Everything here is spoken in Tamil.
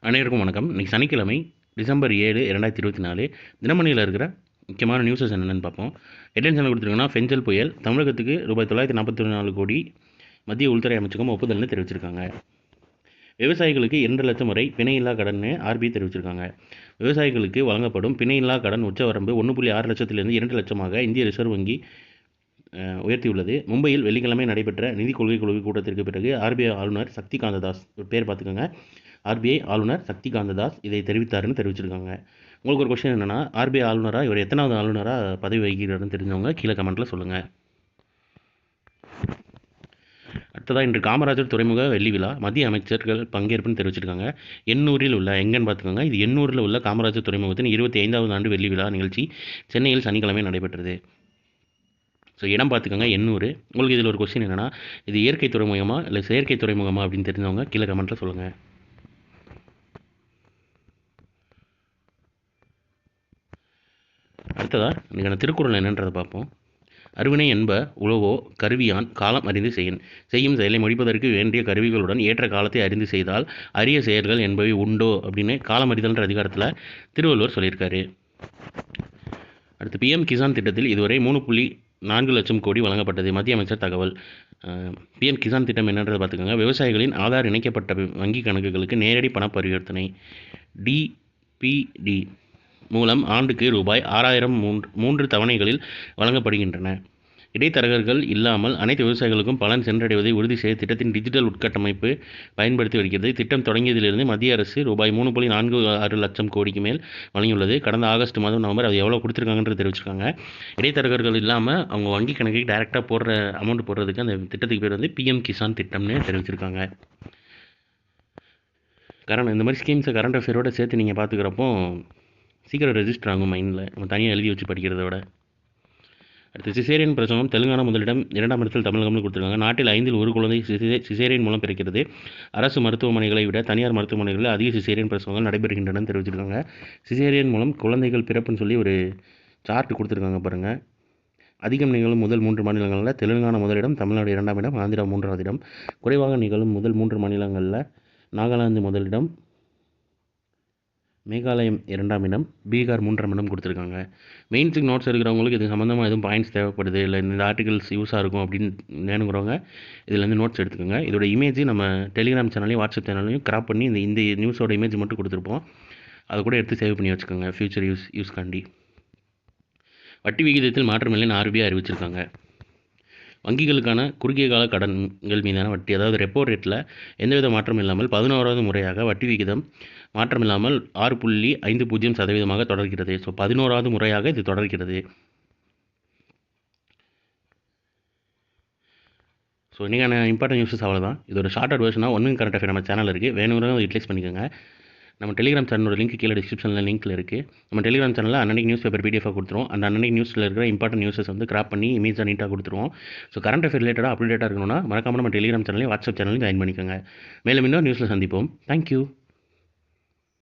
அனைவருக்கும் வணக்கம். இன்னைக்கு சனிக்கிழமை டிசம்பர் 7, 2024 தினமணியில் இருக்கிற முக்கியமான நியூஸஸ் என்னென்னு பார்ப்போம். ஹெட்லைன்ஸ் என்ன கொடுத்துருக்காங்கன்னா, ஃபெஞ்சல் புயல் தமிழகத்துக்கு ரூபாய் 944 கோடி மத்திய உள்துறை அமைச்சகம் ஒப்புதல்னு தெரிவிச்சிருக்காங்க. விவசாயிகளுக்கு 2 லட்சம் வரை பிணையில்லா கடன்னு ஆர்பிஐ தெரிவிச்சிருக்காங்க. விவசாயிகளுக்கு வழங்கப்படும் பிணையில்லா கடன் உச்சவரம்பு 1.6 லட்சத்திலிருந்து 2 லட்சமாக இந்திய ரிசர்வ் வங்கி உயர்த்தியுள்ளது. மும்பையில் வெள்ளிக்கிழமை நடைபெற்ற நிதி கொள்கை குழு கூட்டத்திற்கு பிறகு ஆர்பிஐ ஆளுநர் சக்தி காந்ததாஸ் பேர் பார்த்துக்கோங்க. ஆர்பிஐ ஆளுநர் சக்தி காந்ததாஸ் இதை தெரிவித்தாருன்னு தெரிவிச்சிருக்காங்க. உங்களுக்கு ஒரு கொஸ்டின் என்னென்னா, ஆர்பிஐ ஆளுநராக இவர் எத்தனாவது ஆளுநராக பதவி வகிக்கிறாருன்னு தெரிஞ்சவங்க கீழே கமெண்ட்டில் சொல்லுங்கள். அடுத்ததாக இன்று காமராஜர் துறைமுக வெள்ளி விழா மத்திய அமைச்சர்கள் பங்கேற்புன்னு தெரிவிச்சிருக்காங்க. எண்ணூரில் உள்ள எங்கன்னு பார்த்துக்கோங்க. இது எண்ணூரில் உள்ள காமராஜர் துறைமுகத்தின் 25வது ஆண்டு வெள்ளி விழா நிகழ்ச்சி சென்னையில் சனிக்கிழமை நடைபெற்றது. ஸோ இடம் பார்த்துக்கோங்க, எண்ணூர். உங்களுக்கு இதில் ஒரு கொஸ்டின் என்னென்னா, இது இயற்கை துறைமுகமா இல்லை செயற்கை துறைமுகமா அப்படின்னு தெரிஞ்சவங்க கீழே கமெண்ட்டில் சொல்லுங்கள். அடுத்ததாக இன்றைக்கான திருக்குறள் என்னன்றதை பார்ப்போம். அருவினை என்ப உழவோ கருவியான் காலம் அறிந்து செய்யும் செயலை முடிப்பதற்கு வேண்டிய கருவிகளுடன் ஏற்ற காலத்தை அறிந்து செய்தால் அரிய செயல்கள் என்பவை உண்டோ அப்படின்னு காலம் அறிதல்ன்ற அதிகாரத்தில் திருவள்ளுவர் சொல்லியிருக்காரு. அடுத்து பிஎம் கிசான் திட்டத்தில் இதுவரை 3.4 லட்சம் கோடி வழங்கப்பட்டது. மத்திய அமைச்சர் தகவல். பிஎம் கிசான் திட்டம் என்னன்றதை பார்த்துக்கோங்க. விவசாயிகளின் ஆதார் இணைக்கப்பட்ட வங்கி கணக்குகளுக்கு நேரடி பண பரிவர்த்தனை டிபிடி மூலம் ஆண்டுக்கு ரூபாய் 6000 3 தவணைகளில் வழங்கப்படுகின்றன. இடைத்தரகர்கள் இல்லாமல் அனைத்து விவசாயிகளுக்கும் பலன் சென்றடைவதை உறுதி செய்ய திட்டத்தின் டிஜிட்டல் உட்கட்டமைப்பு பயன்படுத்தி வருகிறது. திட்டம் தொடங்கியதிலிருந்து மத்திய அரசு ரூபாய் 3.46 லட்சம் கோடிக்கு மேல் வழங்கியுள்ளது. கடந்த ஆகஸ்ட் மாதம் நவம்பர் அது எவ்வளோ கொடுத்துருக்காங்கன்றது தெரிவிச்சிருக்காங்க. இடைத்தரகர்கள் இல்லாமல் அவங்க வங்கி கணக்குக்கு டைரெக்டாக போடுற அமௌண்ட் போடுறதுக்கு அந்த திட்டத்துக்கு பேர் வந்து பிஎம் கிசான் திட்டம்னு தெரிவிச்சிருக்காங்க. இந்த மாதிரி ஸ்கீம்ஸை கரண்ட் அஃபேரோட சேர்த்து நீங்கள் பார்த்துக்கிறப்போ சீக்கிரம் ரெஜிஸ்டர் ஆகும் மைண்டில், நம்ம தனியாக எழுதி வச்சு படிக்கிறத விட. அடுத்து சிசேரியன் பிரசவம் தெலுங்கானா முதலிடம், 2ஆம் இடத்தில் தமிழகம்னு கொடுத்துருக்காங்க. நாட்டில் 5இல் 1 குழந்தை சிசேரியன் மூலம் பிறக்கிறது. அரசு மருத்துவமனைகளை விட தனியார் மருத்துவமனைகளில் அதிக சிசேரியன் பிரசவங்கள் நடைபெறுகின்றன தெரிவிச்சிருக்காங்க. சிசேரியன் மூலம் குழந்தைகள் பிறப்புன்னு சொல்லி ஒரு சார்ட் கொடுத்துருக்காங்க பாருங்கள். அதிகம் நிகழும் முதல் 3 மாநிலங்களில் தெலுங்கானா முதலிடம், தமிழ்நாடு 2ஆம் இடம், ஆந்திரா 3ஆவது இடம். குறைவாக நிகழும் முதல் 3 மாநிலங்களில் நாகாலாந்து முதலிடம், மேகாலயம் 2ஆம் இடம், பீகார் 3ஆம் இடம் கொடுத்துருக்காங்க. மெயின்ஸுக்கு நோட்ஸ் எடுக்கிறவங்களுக்கு இது சம்மந்தமாக எதுவும் பாயிண்ட்ஸ் தேவைப்படுது இல்லை இந்த ஆர்டிகல்ஸ் யூஸாக இருக்கும் அப்படின்னு வேணுங்கிறவங்க இதுலேருந்து நோட்ஸ் எடுத்துக்கோங்க. இதோட இமேஜ் நம்ம டெலிகிராம் சேனலையும் வாட்ஸ்அப் சேனலையும் கிராப் பண்ணி இந்த நியூஸோட இமேஜ் மட்டும் கொடுத்துருப்போம். அதை கூட எடுத்து சேவ் பண்ணி வச்சுக்கோங்க ஃப்யூச்சர் யூஸ்காண்டி. வட்டி விகிதத்தில் மாற்றமில்லைன்னு ஆர்பிஐ அறிவிச்சிருக்காங்க. வங்கிகளுக்கான குறுகிய கால கடன்கள் மீதான வட்டி, அதாவது ரெப்போ ரேட்டில் எந்தவித மாற்றம் இல்லாமல் 11வது முறையாக வட்டி விகிதம் மாற்றமில்லாமல் 6.50% தொடர்கிறது. ஸோ 11வது முறையாக இது தொடர்கிறது. ஸோ இன்றைக்கான இம்பார்ட்டன்ட் நியூஸஸ் அவ்வளோதான். இதோட ஷார்ட்டட் வெர்ஷனாக 1 மினிட் கரண்ட் அஃபேர் நம்ம சேனல் இருக்குது. வேணுங்கிறத யூட்டிலைஸ் பண்ணிக்கோங்க. நம்ம டெலிகிராம் சேனலோட லிங்க் கீழே டிஸ்கிரிப்ஷனில் லிங்க்கில் இருக்குது. நம்ம டெலிகிராம் சேனலில் அன்னைக்கு நியூஸ் பேப்பர் பிடிஎஃபாக கொடுத்துருவோம். அந்த அன்னைக்கு நியூஸில் இருக்கிற இம்பார்ட்டன்ட் நியூஸஸ் வந்து கிராப் பண்ணி இமேஜாக நீட்டாக கொடுத்துருவோம். ஸோ கரண்ட் அஃபேர் ரிலேட்டடாக அப்டேட்டாக இருக்கணும்னா மறக்காமல் நம்ம டெலிகிராம் சேனலையும் வாட்ஸ்அப் சேனலையும் ஜாயின் பண்ணிக்கோங்க. மேலும் இன்னும் நியூஸில் சந்திப்போம். தேங்க்யூ.